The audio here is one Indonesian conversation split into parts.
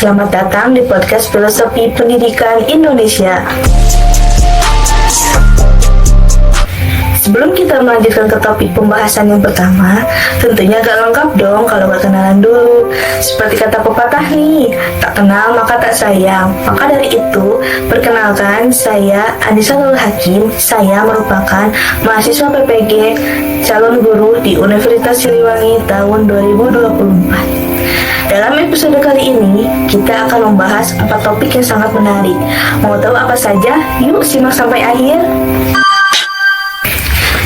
Selamat datang di podcast Filosofi Pendidikan Indonesia. Sebelum kita melanjutkan ke topik pembahasan yang pertama, tentunya agak lengkap dong kalau gak kenalan dulu. Seperti kata pepatah nih, tak kenal maka tak sayang. Maka dari itu, perkenalkan saya Anissa Nurul Hakim. Saya merupakan mahasiswa PPG calon guru di Universitas Siliwangi tahun 2024. Dalam episode kali ini, kita akan membahas 4 topik yang sangat menarik. Mau tahu apa saja? Yuk simak sampai akhir.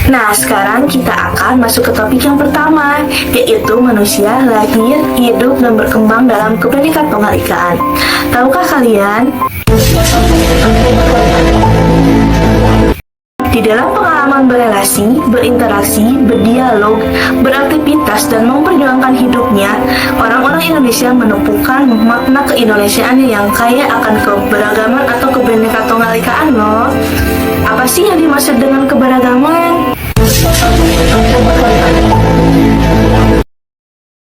Nah, sekarang kita akan masuk ke topik yang pertama, yaitu manusia lahir, hidup, dan berkembang dalam kebenekaan tunggal ikaan. Tahukah kalian? Di dalam pengalaman berelasi, berinteraksi, berdialog, beraktivitas, dan memperjuangkan hidupnya, orang-orang Indonesia menemukan makna keindonesiaan yang kaya akan keberagaman atau kebenekaan tunggal ikaan loh. Apa sih yang dimaksud dengan keberagaman?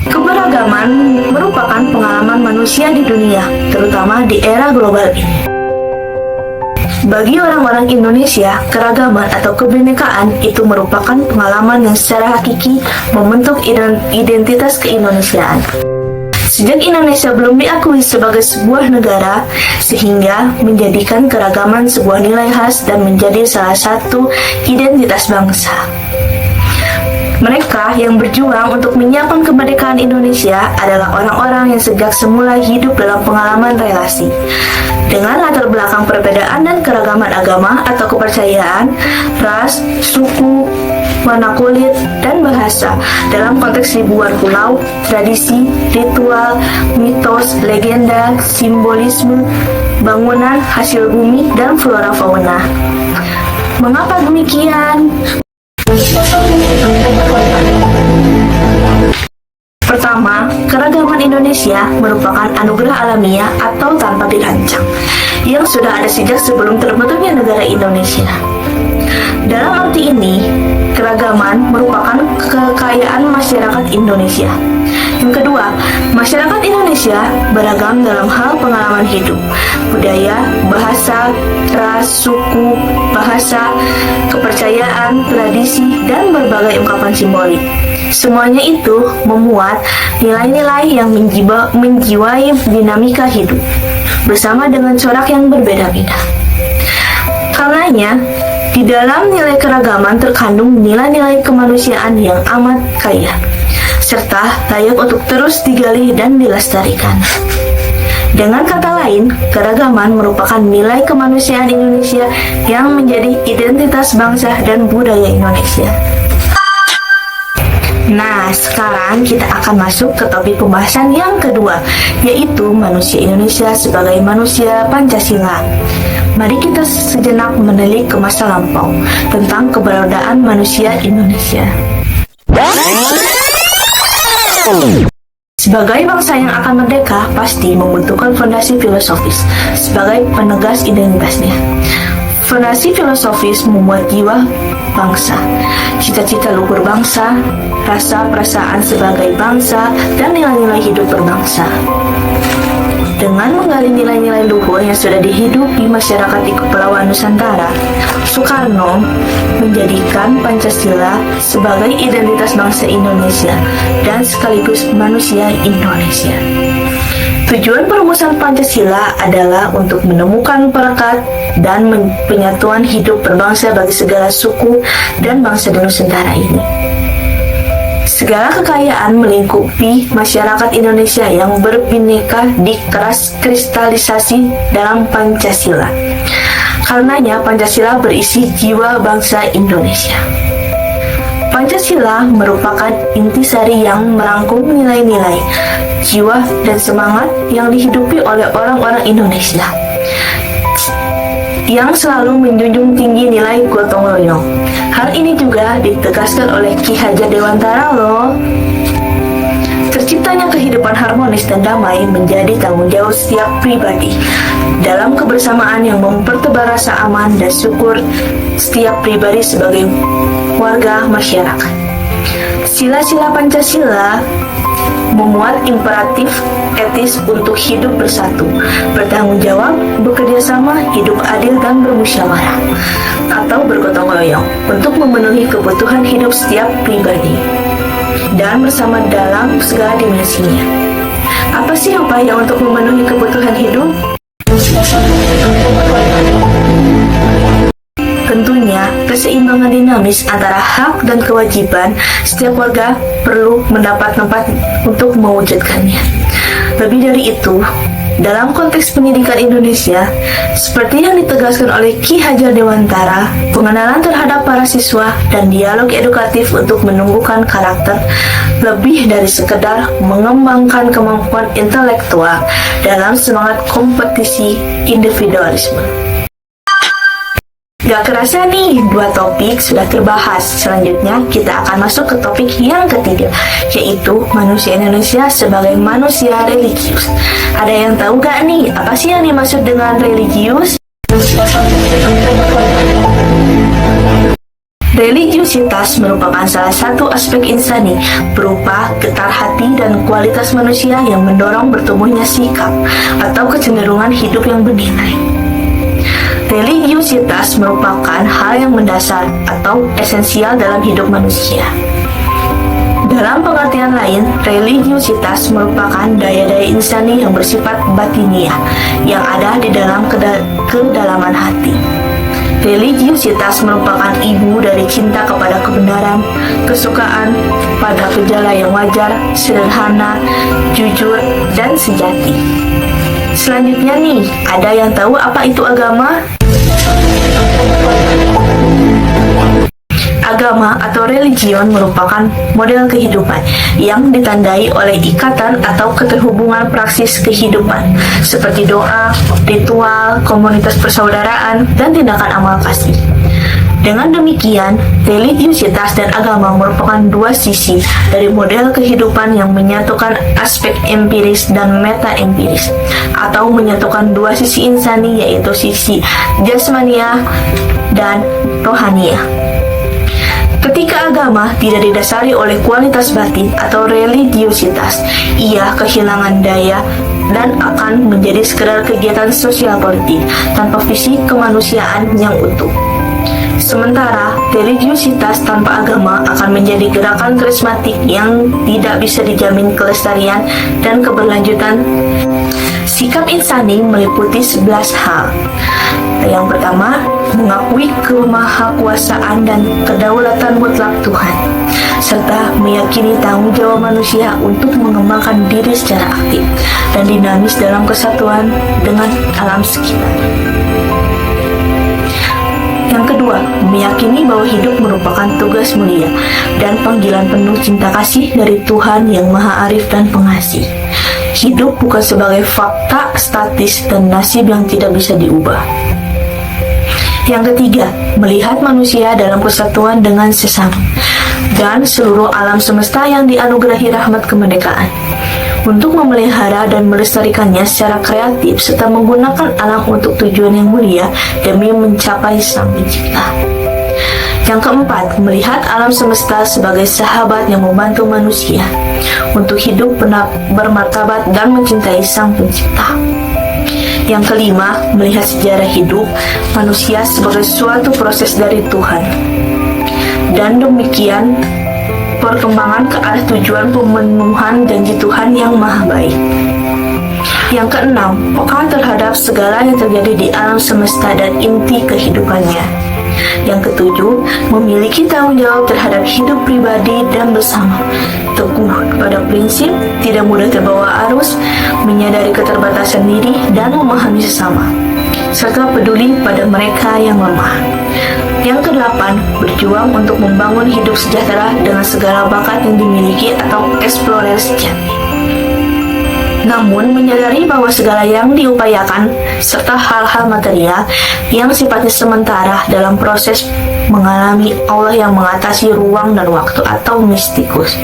Keberagaman merupakan pengalaman manusia di dunia, terutama di era global ini. Bagi orang-orang Indonesia, keragaman atau kebinekaan itu merupakan pengalaman yang secara hakiki membentuk identitas keindonesiaan. Sejak Indonesia belum diakui sebagai sebuah negara, sehingga menjadikan keragaman sebuah nilai khas dan menjadi salah satu identitas bangsa. Mereka yang berjuang untuk menyiapkan kemerdekaan Indonesia adalah orang-orang yang sejak semula hidup dalam pengalaman relasi. Dengan latar belakang perbedaan dan keragaman agama atau kepercayaan, ras, suku, warna kulit, dan bahasa dalam konteks ribuan pulau, tradisi, ritual, mitos, legenda, simbolisme, bangunan, hasil bumi, dan flora fauna. Mengapa demikian? Pertama, keragaman Indonesia merupakan anugerah alamiah atau tanpa dirancang yang sudah ada sejak sebelum terbentuknya negara Indonesia. Dalam arti ini, keragaman merupakan kekayaan masyarakat Indonesia. Yang kedua, masyarakat Indonesia beragam dalam hal pengalaman hidup, budaya, bahasa, ras, suku, bahasa, kepercayaan, tradisi, dan berbagai ungkapan simbolik. Semuanya itu memuat nilai-nilai yang menjiwai dinamika hidup, bersama dengan corak yang berbeda-beda. Karenanya, di dalam nilai keragaman terkandung nilai-nilai kemanusiaan yang amat kaya, serta layak untuk terus digali dan dilestarikan. Dengan kata lain, keragaman merupakan nilai kemanusiaan Indonesia yang menjadi identitas bangsa dan budaya Indonesia. Nah, sekarang kita akan masuk ke topik pembahasan yang kedua, yaitu manusia Indonesia sebagai manusia Pancasila. Mari kita sejenak menilik ke masa lampau tentang keberadaan manusia Indonesia. Sebagai bangsa yang akan merdeka, pasti membutuhkan fondasi filosofis sebagai penegas identitasnya. Fondasi filosofis membuat jiwa bangsa, cita-cita luhur bangsa, rasa perasaan sebagai bangsa, dan nilai-nilai hidup berbangsa. Dengan menggali nilai-nilai luhur yang sudah dihidupi masyarakat di Kepulauan Nusantara, Soekarno menjadikan Pancasila sebagai identitas bangsa Indonesia dan sekaligus manusia Indonesia. Tujuan perumusan Pancasila adalah untuk menemukan perekat dan penyatuan hidup berbangsa bagi segala suku dan bangsa di Nusantara ini. Segala kekayaan melingkupi masyarakat Indonesia yang berbineka dikristalisasi dalam Pancasila. Karenanya Pancasila berisi jiwa bangsa Indonesia. Pancasila merupakan intisari yang merangkum nilai-nilai, jiwa, dan semangat yang dihidupi oleh orang-orang Indonesia yang selalu menjunjung tinggi nilai gotong royong. Hal ini juga ditegaskan oleh Ki Hajar Dewantara loh. Terciptanya kehidupan harmonis dan damai menjadi tanggung jawab setiap pribadi. Dalam kebersamaan yang mempertebar rasa aman dan syukur setiap pribadi sebagai warga masyarakat. Sila-sila Pancasila memuat imperatif etis untuk hidup bersatu, bertanggung jawab, bekerja sama, hidup adil dan bermusyawarah, atau bergotong royong untuk memenuhi kebutuhan hidup setiap pribadi dan bersama dalam segala dimensinya. Apa sih upaya untuk memenuhi kebutuhan hidup? Tentunya, keseimbangan dinamis antara hak dan kewajiban setiap warga perlu mendapat tempat untuk mewujudkannya. Lebih dari itu, dalam konteks pendidikan Indonesia, seperti yang ditegaskan oleh Ki Hajar Dewantara, pengenalan terhadap para siswa dan dialog edukatif untuk menumbuhkan karakter lebih dari sekedar mengembangkan kemampuan intelektual dalam semangat kompetisi individualisme. Gak kerasa nih, 2 topik sudah terbahas. Selanjutnya kita akan masuk ke topik yang ketiga, yaitu manusia Indonesia sebagai manusia religius. Ada yang tahu gak nih, apa sih yang dimaksud dengan religius? Religiusitas merupakan salah satu aspek insani berupa getar hati dan kualitas manusia yang mendorong bertumbuhnya sikap atau kecenderungan hidup yang bernilai. Religiusitas merupakan hal yang mendasar atau esensial dalam hidup manusia. Dalam pengertian lain, religiusitas merupakan daya-daya insani yang bersifat batiniah yang ada di dalam kedalaman hati. Religiusitas merupakan ibu dari cinta kepada kebenaran, kesukaan pada gejala yang wajar, sederhana, jujur, dan sejati. Selanjutnya nih, ada yang tahu apa itu agama? Agama atau religion merupakan model kehidupan yang ditandai oleh ikatan atau keterhubungan praksis kehidupan seperti doa, ritual, komunitas persaudaraan, dan tindakan amal kasih. Dengan demikian, religiusitas dan agama merupakan 2 sisi dari model kehidupan yang menyatukan aspek empiris dan meta-empiris, atau menyatukan 2 sisi insani, yaitu sisi jasmaniah dan rohaniah. Ketika agama tidak didasari oleh kualitas batin atau religiusitas, ia kehilangan daya dan akan menjadi sekedar kegiatan sosial politik tanpa visi kemanusiaan yang utuh. Sementara, religiusitas tanpa agama akan menjadi gerakan karismatik yang tidak bisa dijamin kelestarian dan keberlanjutan. Sikap insani meliputi 11 hal. Yang pertama, mengakui kemahakuasaan dan kedaulatan mutlak Tuhan, serta meyakini tanggung jawab manusia untuk mengembangkan diri secara aktif dan dinamis dalam kesatuan dengan alam sekitar. Yang kedua, meyakini bahwa hidup merupakan tugas mulia dan panggilan penuh cinta kasih dari Tuhan yang Maha Arif dan Pengasih. Hidup bukan sebagai fakta statis dan nasib yang tidak bisa diubah. Yang ketiga, melihat manusia dalam kesatuan dengan sesama dan seluruh alam semesta yang dianugerahi rahmat kemerdekaan, untuk memelihara dan melestarikannya secara kreatif serta menggunakan alam untuk tujuan yang mulia demi mencapai Sang Pencipta. Yang keempat, melihat alam semesta sebagai sahabat yang membantu manusia untuk hidup bermartabat dan mencintai Sang Pencipta. Yang kelima, melihat sejarah hidup manusia sebagai suatu proses dari Tuhan, dan demikian perkembangan ke arah tujuan pemenuhan janji Tuhan yang maha baik. Yang keenam, peka terhadap segala yang terjadi di alam semesta dan inti kehidupannya. Yang ketujuh, memiliki tanggung jawab terhadap hidup pribadi dan bersama, teguh pada prinsip, tidak mudah terbawa arus, menyadari keterbatasan diri dan memahami sesama, serta peduli pada mereka yang lemah. Yang kedelapan, berjuang untuk membangun hidup sejahtera dengan segala bakat yang dimiliki atau eksplorasi sejati. Namun, menyadari bahwa segala yang diupayakan serta hal-hal material yang sifatnya sementara dalam proses mengalami Allah yang mengatasi ruang dan waktu atau mistikus.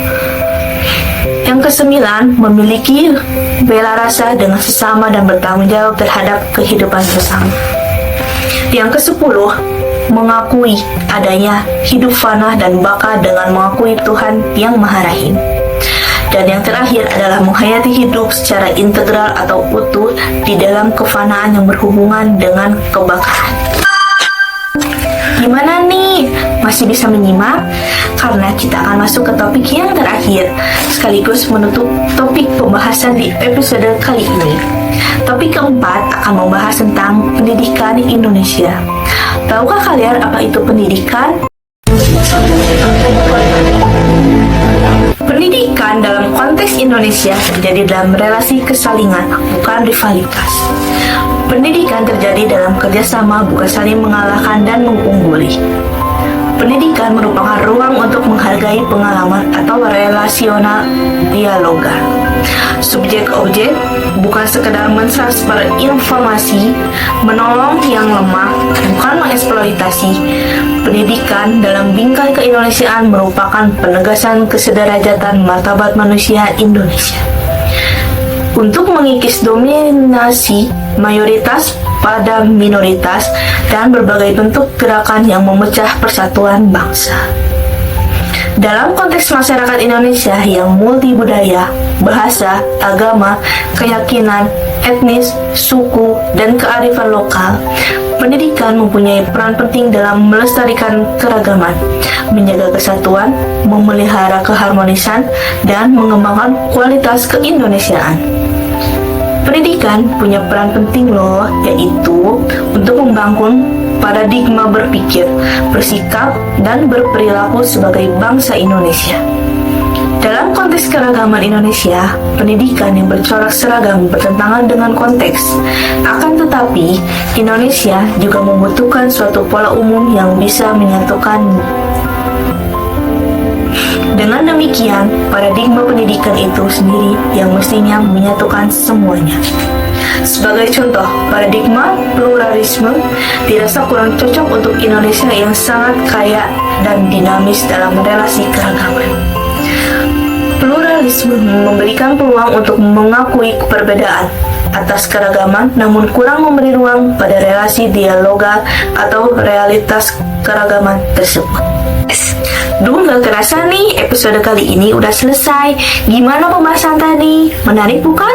Yang kesembilan, memiliki bela rasa dengan sesama dan bertanggung jawab terhadap kehidupan bersama. Yang kesepuluh, mengakui adanya hidup fana dan baka dengan mengakui Tuhan yang Maha Rahim. Dan yang terakhir adalah menghayati hidup secara integral atau utuh di dalam kefanaan yang berhubungan dengan kebakaran. Gimana nih? Masih bisa menyimak? Karena kita akan masuk ke topik yang terakhir, sekaligus menutup topik pembahasan di episode kali ini. Topik keempat akan membahas tentang pendidikan di Indonesia. Tahukah kalian apa itu pendidikan? Pendidikan dalam konteks Indonesia terjadi dalam relasi kesalingan, bukan rivalitas. Pendidikan terjadi dalam kerjasama, bukan saling mengalahkan dan mengungguli. Pendidikan merupakan ruang untuk menghargai pengalaman atau relasional dialoga. Subjek-objek bukan sekedar mentransfer informasi, menolong yang lemah, bukan mengeksploitasi. Pendidikan dalam bingkai keindonesiaan merupakan penegasan kesederajatan martabat manusia Indonesia. Untuk mengikis dominasi mayoritas pada minoritas dan berbagai bentuk gerakan yang memecah persatuan bangsa. Dalam konteks masyarakat Indonesia yang multi budaya, bahasa, agama, keyakinan, etnis, suku, dan kearifan lokal, pendidikan mempunyai peran penting dalam melestarikan keragaman, menjaga kesatuan, memelihara keharmonisan, dan mengembangkan kualitas keindonesiaan. Pendidikan punya peran penting loh, yaitu untuk membangun paradigma berpikir, bersikap, dan berperilaku sebagai bangsa Indonesia. Dalam konteks keragaman Indonesia, pendidikan yang bercorak seragam bertentangan dengan konteks. Akan tetapi, Indonesia juga membutuhkan suatu pola umum yang bisa menyatukan. Dengan demikian, paradigma pendidikan itu sendiri yang mestinya menyatukan semuanya. Sebagai contoh, paradigma pluralisme dirasa kurang cocok untuk Indonesia yang sangat kaya dan dinamis dalam relasi keragaman. Pluralisme memberikan peluang untuk mengakui perbedaan atas keragaman, namun kurang memberi ruang pada relasi dialoga atau realitas keragaman tersebut. Duh, gak kerasa nih episode kali ini udah selesai. Gimana pembahasan tadi? Menarik bukan?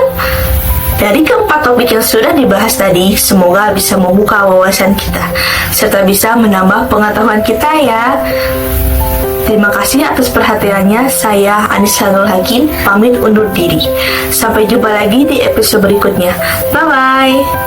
Dari keempat topik yang sudah dibahas tadi, semoga bisa membuka wawasan kita, serta bisa menambah pengetahuan kita ya. Terima kasih atas perhatiannya. Saya Anissa Nurul Hakim, pamit undur diri. Sampai jumpa lagi di episode berikutnya. Bye-bye.